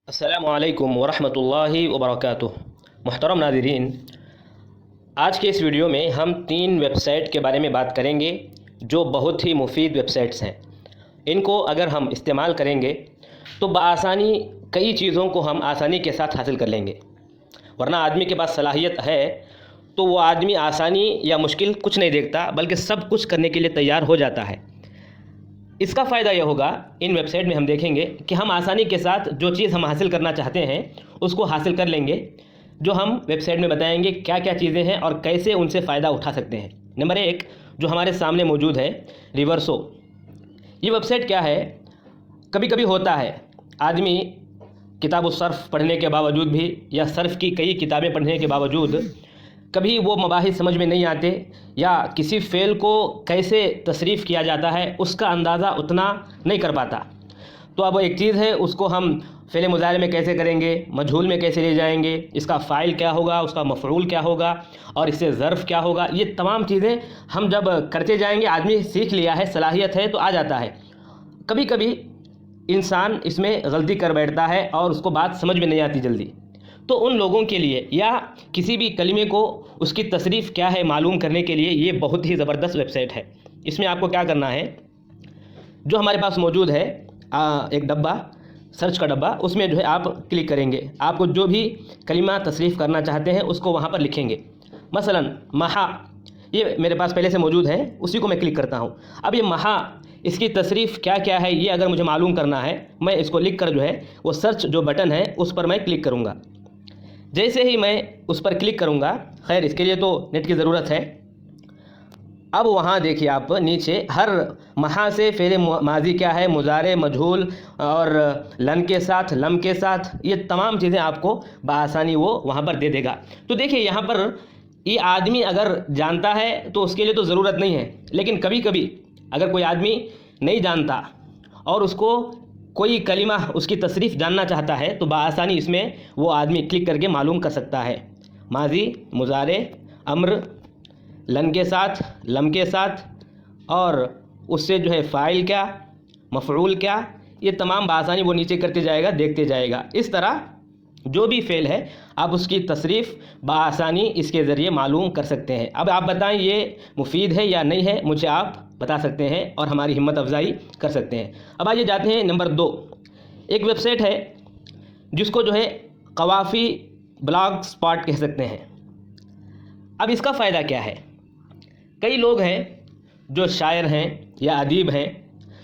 अस्सलामु अलैकुम वरहमतुल्लाहि वबरकातुह। मुहतरम नाज़रीन, आज के इस वीडियो में हम 3 वेबसाइट के बारे में बात करेंगे जो बहुत ही मुफीद वेबसाइट्स हैं। इनको अगर हम इस्तेमाल करेंगे तो बआसानी कई चीज़ों को हम आसानी के साथ हासिल कर लेंगे। वरना आदमी के पास सलाहियत है तो वो आदमी आसानी या मुश्किल कुछ नहीं देखता, बल्कि सब कुछ करने के लिए तैयार हो जाता है। इसका फ़ायदा यह होगा, इन वेबसाइट में हम देखेंगे कि हम आसानी के साथ जो चीज़ हम हासिल करना चाहते हैं उसको हासिल कर लेंगे। जो हम वेबसाइट में बताएंगे क्या क्या चीज़ें हैं और कैसे उनसे फ़ायदा उठा सकते हैं। नंबर 1 जो हमारे सामने मौजूद है, रिवर्सो। ये वेबसाइट क्या है, कभी कभी होता है आदमी किताब सर्फ़ पढ़ने के बावजूद भी या सर्फ़ की कई किताबें पढ़ने के बावजूद कभी वो मबाहिस समझ में नहीं आते, या किसी फ़ेल को कैसे तसरीफ़ किया जाता है उसका अंदाज़ा उतना नहीं कर पाता। तो अब एक चीज़ है, उसको हम फ़ेल मुज़ारे में कैसे करेंगे, मजहूल में कैसे ले जाएंगे, इसका फ़ाइल क्या होगा, उसका मफ़ऊल क्या होगा और इससे ज़र्फ़ क्या होगा, ये तमाम चीज़ें हम जब करते जाएंगे, आदमी सीख लिया है, सलाहियत है तो आ जाता है। कभी कभी इंसान इसमें गलती कर बैठता है और उसको बात समझ में नहीं आती जल्दी। तो उन लोगों के लिए या किसी भी कलिमे को उसकी तसरीफ़ क्या है मालूम करने के लिए ये बहुत ही ज़बरदस्त वेबसाइट है। इसमें आपको क्या करना है, जो हमारे पास मौजूद है एक डब्बा, सर्च का डब्बा, उसमें जो है आप क्लिक करेंगे। आपको जो भी कलिमा तसरीफ़ करना चाहते हैं उसको वहाँ पर लिखेंगे। मसलन महा, ये मेरे पास पहले से मौजूद है, उसी को मैं क्लिक करता हूँ। अब ये महा, इसकी तसरीफ़ क्या क्या है ये अगर मुझे मालूम करना है, मैं इसको लिख कर जो है वो सर्च जो बटन है उस पर मैं क्लिक करूँगा। जैसे ही मैं उस पर क्लिक करूँगा, खैर इसके लिए तो नेट की ज़रूरत है। अब वहाँ देखिए आप नीचे हर महा से फ़ेल माजी क्या है, मुज़ारे, मजहूल और लन के साथ, लम के साथ, ये तमाम चीज़ें आपको बआसानी वो वहाँ पर दे देगा। तो देखिए यहाँ पर ये आदमी अगर जानता है तो उसके लिए तो ज़रूरत नहीं है, लेकिन कभी कभी अगर कोई आदमी नहीं जानता और उसको कोई कलिमा उसकी तसरीफ़ जानना चाहता है तो बआसानी इसमें वो आदमी क्लिक करके मालूम कर सकता है। माजी, मुज़ारे, अम्र, लन के साथ, लम के साथ और उससे जो है फ़ाइल क्या, मफ़ऊल क्या, ये तमाम बआसानी वो नीचे करते जाएगा, देखते जाएगा। इस तरह जो भी फ़ेल है आप उसकी तसरीफ़ बआसानी इसके ज़रिए मालूम कर सकते हैं। अब आप बताएं ये मुफीद है या नहीं है, मुझे आप बता सकते हैं और हमारी हिम्मत अफजाई कर सकते हैं। अब आइए जाते हैं नंबर 2। एक वेबसाइट है जिसको जो है कवाफ़ी ब्लॉग स्पॉट कह सकते हैं। अब इसका फ़ायदा क्या है, कई लोग हैं जो शायर हैं या अदीब हैं,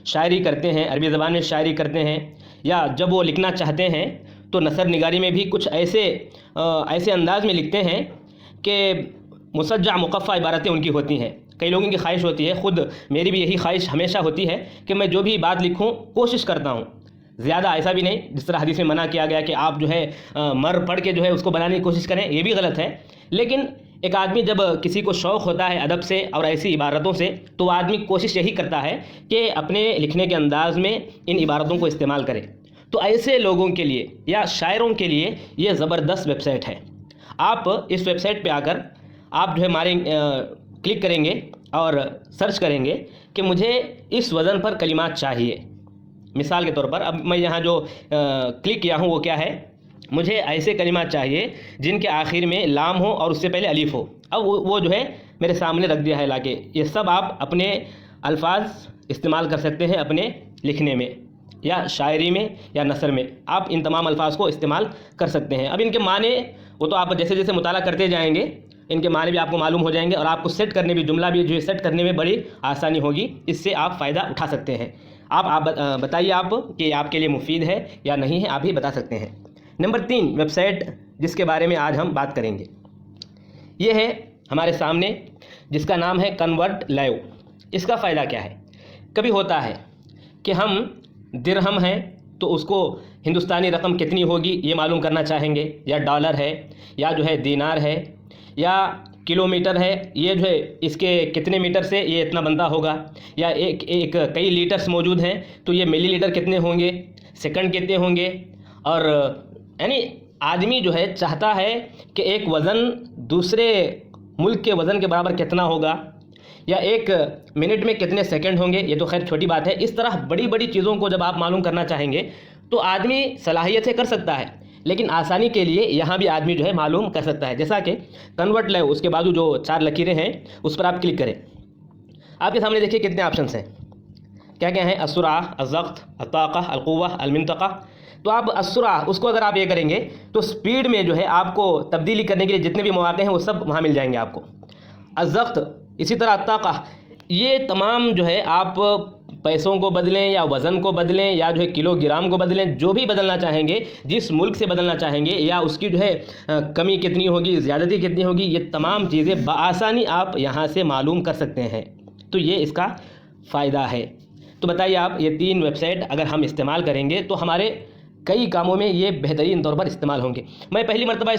शायरी करते हैं, अरबी ज़बान में शायरी करते हैं, या जब वो लिखना चाहते हैं तो नसर निगारी में भी कुछ ऐसे अंदाज़ में लिखते हैं कि मुसज्जा मुक़फ़ा इबारतें उनकी होती हैं। कई लोगों की ख्वाहिश होती है, ख़ुद मेरी भी यही ख्वाहिश हमेशा होती है कि मैं जो भी बात लिखूं कोशिश करता हूं ज़्यादा, ऐसा भी नहीं जिस तरह हदीस में मना किया गया कि आप जो है मर पढ़ के जो है उसको बनाने की कोशिश करें, ये भी गलत है। लेकिन एक आदमी जब किसी को शौक़ होता है अदब से और ऐसी इबारतों से, तो आदमी कोशिश यही करता है कि अपने लिखने के अंदाज़ में इन इबारतों को इस्तेमाल करे। तो ऐसे लोगों के लिए या शायरों के लिए ये ज़बरदस्त वेबसाइट है। आप इस वेबसाइट पे आकर आप जो है क्लिक करेंगे और सर्च करेंगे कि मुझे इस वज़न पर कलिमात चाहिए। मिसाल के तौर पर अब मैं यहाँ जो क्लिक किया हूँ वो क्या है, मुझे ऐसे कलिमात चाहिए जिनके आखिर में लाम हो और उससे पहले अलीफ़ हो। अब वो जो है मेरे सामने रख दिया है लाके। ये सब आप अपने अल्फाज इस्तेमाल कर सकते हैं अपने लिखने में या शायरी में या नसर में, आप इन तमाम अल्फाज को इस्तेमाल कर सकते हैं। अब इनके माने वो तो आप जैसे जैसे मुताला करते जाएंगे इनके माने भी आपको मालूम हो जाएंगे और आपको सेट करने भी, जुमला भी जो है सेट करने में बड़ी आसानी होगी। इससे आप फ़ायदा उठा सकते हैं। आप बताइए आप कि आपके लिए मुफीद है या नहीं है, आप भी बता सकते हैं। नंबर 3 वेबसाइट जिसके बारे में आज हम बात करेंगे, ये है हमारे सामने, जिसका नाम है कन्वर्ट लाइव। इसका फ़ायदा क्या है, कभी होता है कि हम दिरहम हैं तो उसको हिंदुस्तानी रकम कितनी होगी ये मालूम करना चाहेंगे, या डॉलर है, या जो है दीनार है, या किलोमीटर है, ये जो है इसके कितने मीटर से ये इतना बनता होगा, या एक कई लीटर्स मौजूद हैं तो ये मिलीलीटर कितने होंगे, सेकंड कितने होंगे। और यानी आदमी जो है चाहता है कि एक वज़न दूसरे मुल्क के वज़न के बराबर कितना होगा, या एक मिनट में कितने सेकंड होंगे। ये तो खैर छोटी बात है। इस तरह बड़ी बड़ी चीज़ों को जब आप मालूम करना चाहेंगे تو آدمی صلاحیت سے کر سکتا ہے، لیکن آسانی کے لیے یہاں بھی آدمی جو ہے معلوم کر سکتا ہے. جیسا کہ کنورٹ لے، اس کے بعد جو 4 لکیریں ہیں اس پر آپ کلک کریں. آپ کے سامنے دیکھیے کتنے آپشنس ہیں. کیا کیا ہیں؟ السرعہ، الضغط، الطاقہ، القوہ، المنطقہ. تو آپ السرعہ اس کو اگر آپ یہ کریں گے تو سپیڈ میں جو ہے آپ کو تبدیلی کرنے کے لیے جتنے بھی مواقع ہیں وہ سب وہاں مل جائیں گے آپ کو. الضغط، اسی طرح الطاقہ، یہ تمام جو ہے آپ پیسوں کو بدلیں یا وزن کو بدلیں یا جو ہے کلو گرام کو بدلیں، جو بھی بدلنا چاہیں گے، جس ملک سے بدلنا چاہیں گے، یا اس کی جو ہے کمی کتنی ہوگی، زیادتی کتنی ہوگی، یہ تمام چیزیں بآسانی آپ یہاں سے معلوم کر سکتے ہیں. تو یہ اس کا فائدہ ہے. تو بتائیے آپ، یہ 3 ویب سائٹ اگر ہم استعمال کریں گے تو ہمارے کئی کاموں میں یہ بہترین طور پر استعمال ہوں گے. میں پہلی مرتبہ